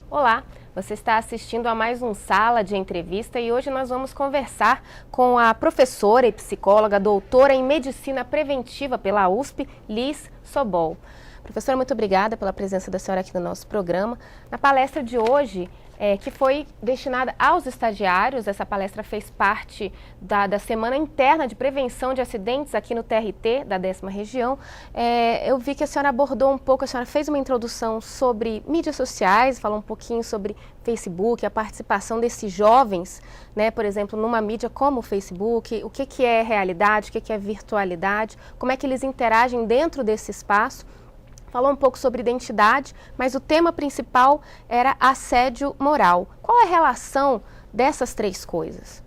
Olá, você está assistindo a mais um Sala de Entrevista e hoje nós vamos conversar com a professora e psicóloga, doutora em Medicina Preventiva pela USP, Liz Sobol. Professora, muito obrigada pela presença da senhora aqui no nosso programa. Na palestra de hoje, que foi destinada aos estagiários, essa palestra fez parte da Semana Interna de Prevenção de Acidentes aqui no TRT, da 10ª Região. Eu vi que a senhora abordou um pouco, a senhora fez uma introdução sobre mídias sociais, falou um pouquinho sobre Facebook, a participação desses jovens, né, por exemplo, numa mídia como o Facebook, o que é realidade, o que é virtualidade, como é que eles interagem dentro desse espaço. Falou um pouco sobre identidade, mas o tema principal era assédio moral. Qual é a relação dessas três coisas?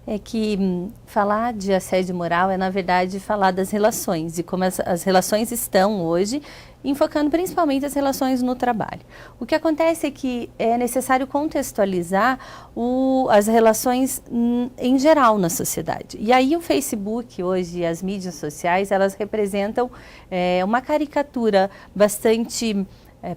É que falar de assédio moral é, na verdade, falar das relações e como as relações estão hoje, enfocando principalmente as relações no trabalho. O que acontece é que é necessário contextualizar as relações em geral na sociedade. E aí o Facebook hoje, as mídias sociais, elas representam uma caricatura bastante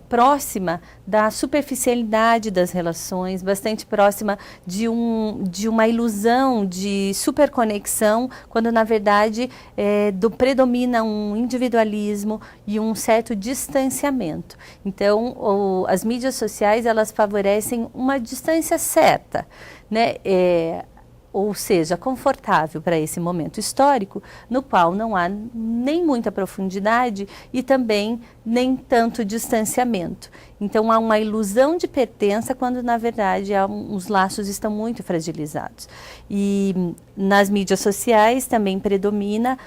próxima da superficialidade das relações, bastante próxima de uma ilusão de superconexão, quando na verdade predomina um individualismo e um certo distanciamento. Então, as mídias sociais, elas favorecem uma distância certa, né? Ou seja, confortável para esse momento histórico, no qual não há nem muita profundidade e também nem tanto distanciamento. Então, há uma ilusão de pertença quando, na verdade, os laços estão muito fragilizados. E nas mídias sociais também predomina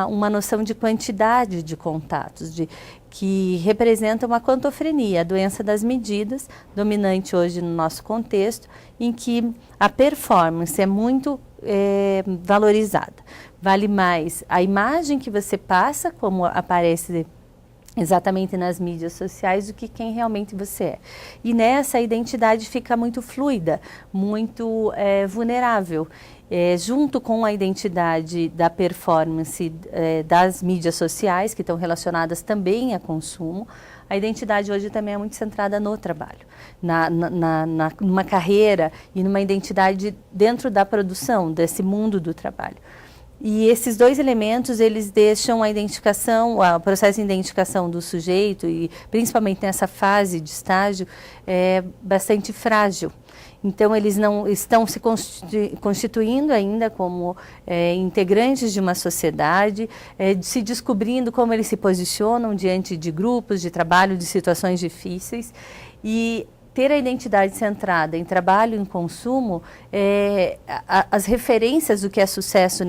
uma noção de quantidade de contatos, que representa uma quantofrenia, a doença das medidas, dominante hoje no nosso contexto, em que a performance é muito valorizada. Vale mais a imagem que você passa, como aparece exatamente nas mídias sociais, do que quem realmente você é. E nessa, a identidade fica muito fluida, muito vulnerável. Junto com a identidade da performance das mídias sociais, que estão relacionadas também a consumo, a identidade hoje também é muito centrada no trabalho, numa carreira e numa identidade dentro da produção, desse mundo do trabalho. E esses dois elementos, eles deixam a identificação, o processo de identificação do sujeito, e principalmente nessa fase de estágio, bastante frágil. Então, eles não estão se constituindo ainda como integrantes de uma sociedade, se descobrindo como eles se posicionam diante de grupos de trabalho, de situações difíceis. E ter a identidade centrada em trabalho e em consumo, as referências do que é sucesso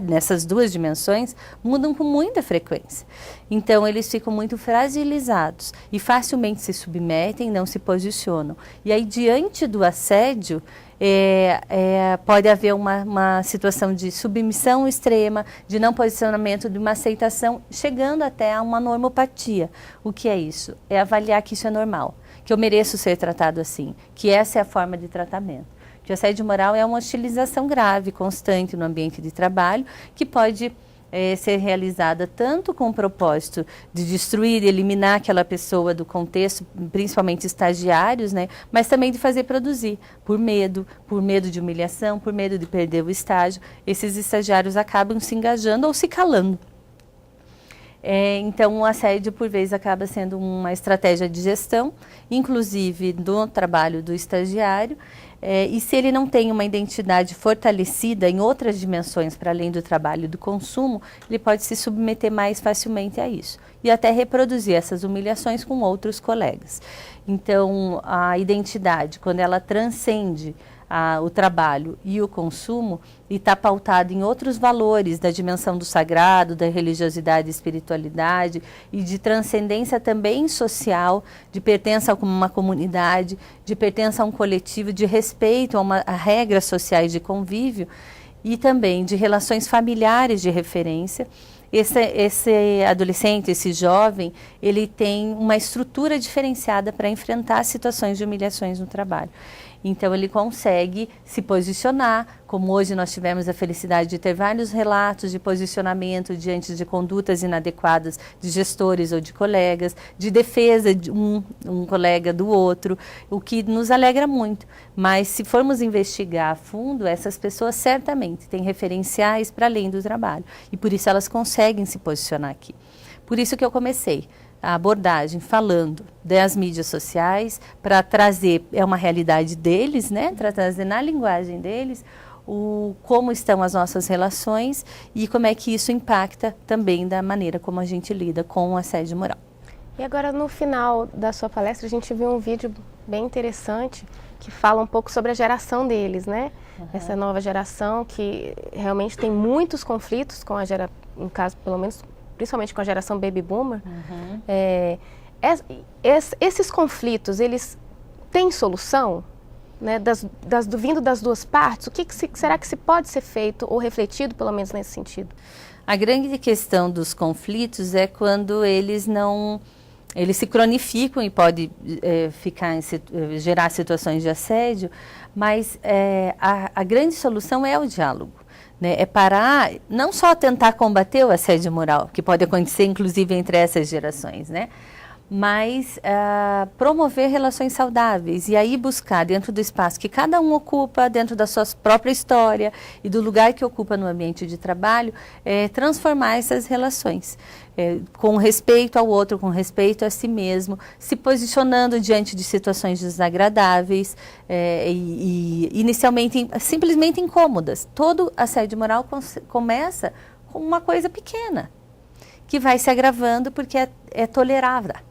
nessas duas dimensões mudam com muita frequência. Então, eles ficam muito fragilizados e facilmente se submetem, não se posicionam. E aí, diante do assédio, pode haver uma situação de submissão extrema, de não posicionamento, de uma aceitação, chegando até a uma normopatia. O que é isso? É avaliar que isso é normal, que eu mereço ser tratado assim, que essa é a forma de tratamento. Que o assédio moral é uma hostilização grave, constante no ambiente de trabalho, que pode ser realizada tanto com o propósito de destruir, eliminar aquela pessoa do contexto, principalmente estagiários, né, mas também de fazer produzir, por medo de humilhação, por medo de perder o estágio. Esses estagiários acabam se engajando ou se calando. Então, o assédio, por vezes, acaba sendo uma estratégia de gestão, inclusive do trabalho do estagiário, e se ele não tem uma identidade fortalecida em outras dimensões, para além do trabalho e do consumo, ele pode se submeter mais facilmente a isso, e até reproduzir essas humilhações com outros colegas. Então, a identidade, quando ela transcende o trabalho e o consumo, e está pautado em outros valores da dimensão do sagrado, da religiosidade e espiritualidade, e de transcendência também social, de pertença a uma comunidade, de pertença a um coletivo, de respeito a regras sociais de convívio, e também de relações familiares de referência. Esse adolescente, esse jovem, ele tem uma estrutura diferenciada para enfrentar situações de humilhações no trabalho. Então ele consegue se posicionar, como hoje nós tivemos a felicidade de ter vários relatos de posicionamento diante de condutas inadequadas de gestores ou de colegas, de defesa de um colega do outro, o que nos alegra muito. Mas se formos investigar a fundo, essas pessoas certamente têm referenciais para além do trabalho e por isso elas conseguem se posicionar aqui. Por isso que eu comecei a abordagem falando das mídias sociais para trazer, é uma realidade deles, né? Para trazer na linguagem deles como estão as nossas relações e como é que isso impacta também da maneira como a gente lida com o assédio moral. E agora no final da sua palestra a gente viu um vídeo bem interessante que fala um pouco sobre a geração deles, né? Essa nova geração que realmente tem muitos conflitos com a geração, no caso pelo menos principalmente com a geração Baby Boomer. Esses conflitos, eles têm solução? Né? Vindo das duas partes, o que será que pode ser feito ou refletido, pelo menos nesse sentido? A grande questão dos conflitos é quando eles se cronificam e pode gerar situações de assédio, mas a grande solução é o diálogo. Né, é parar, não só tentar combater o assédio moral, que pode acontecer inclusive entre essas gerações, né, mas promover relações saudáveis e aí buscar dentro do espaço que cada um ocupa, dentro da sua própria história e do lugar que ocupa no ambiente de trabalho, transformar essas relações. Com respeito ao outro, com respeito a si mesmo, se posicionando diante de situações desagradáveis e inicialmente simplesmente incômodas. Todo assédio moral começa com uma coisa pequena, que vai se agravando porque é tolerada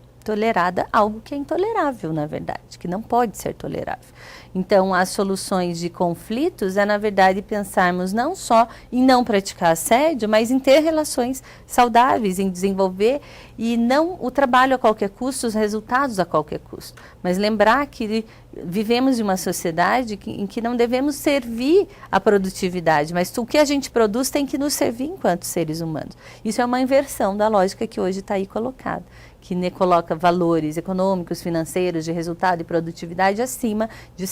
algo que é intolerável, na verdade, que não pode ser tolerável. Então, as soluções de conflitos na verdade, pensarmos não só em não praticar assédio, mas em ter relações saudáveis, em desenvolver e não o trabalho a qualquer custo, os resultados a qualquer custo. Mas lembrar que vivemos em uma sociedade em que não devemos servir a produtividade, mas o que a gente produz tem que nos servir enquanto seres humanos. Isso é uma inversão da lógica que hoje está aí colocada, que coloca valores econômicos, financeiros, de resultado e produtividade acima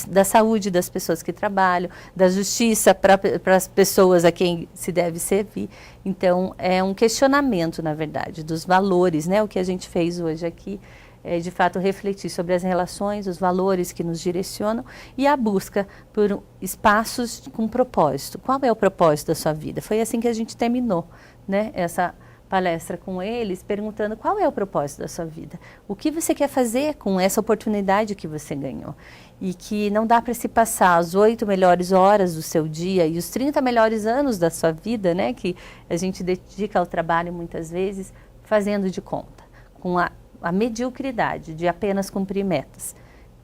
da saúde das pessoas que trabalham, da justiça para as pessoas a quem se deve servir. Então, é um questionamento, na verdade, dos valores, né? O que a gente fez hoje aqui é, de fato, refletir sobre as relações, os valores que nos direcionam e a busca por espaços com propósito. Qual é o propósito da sua vida? Foi assim que a gente terminou, né, essa palestra com eles, perguntando qual é o propósito da sua vida. O que você quer fazer com essa oportunidade que você ganhou? E que não dá para se passar as 8 melhores horas do seu dia e os 30 melhores anos da sua vida, né, que a gente dedica ao trabalho muitas vezes, fazendo de conta, com a mediocridade de apenas cumprir metas.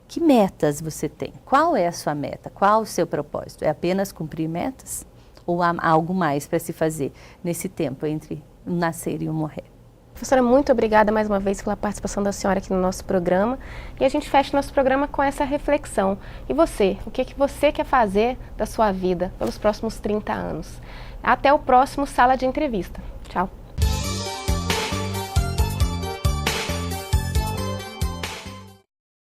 Que metas você tem? Qual é a sua meta? Qual o seu propósito? É apenas cumprir metas? Ou há algo mais para se fazer nesse tempo entre um nascer e um morrer? Professora, muito obrigada mais uma vez pela participação da senhora aqui no nosso programa. E a gente fecha nosso programa com essa reflexão. E você? O que você quer fazer da sua vida pelos próximos 30 anos? Até o próximo Sala de Entrevista. Tchau.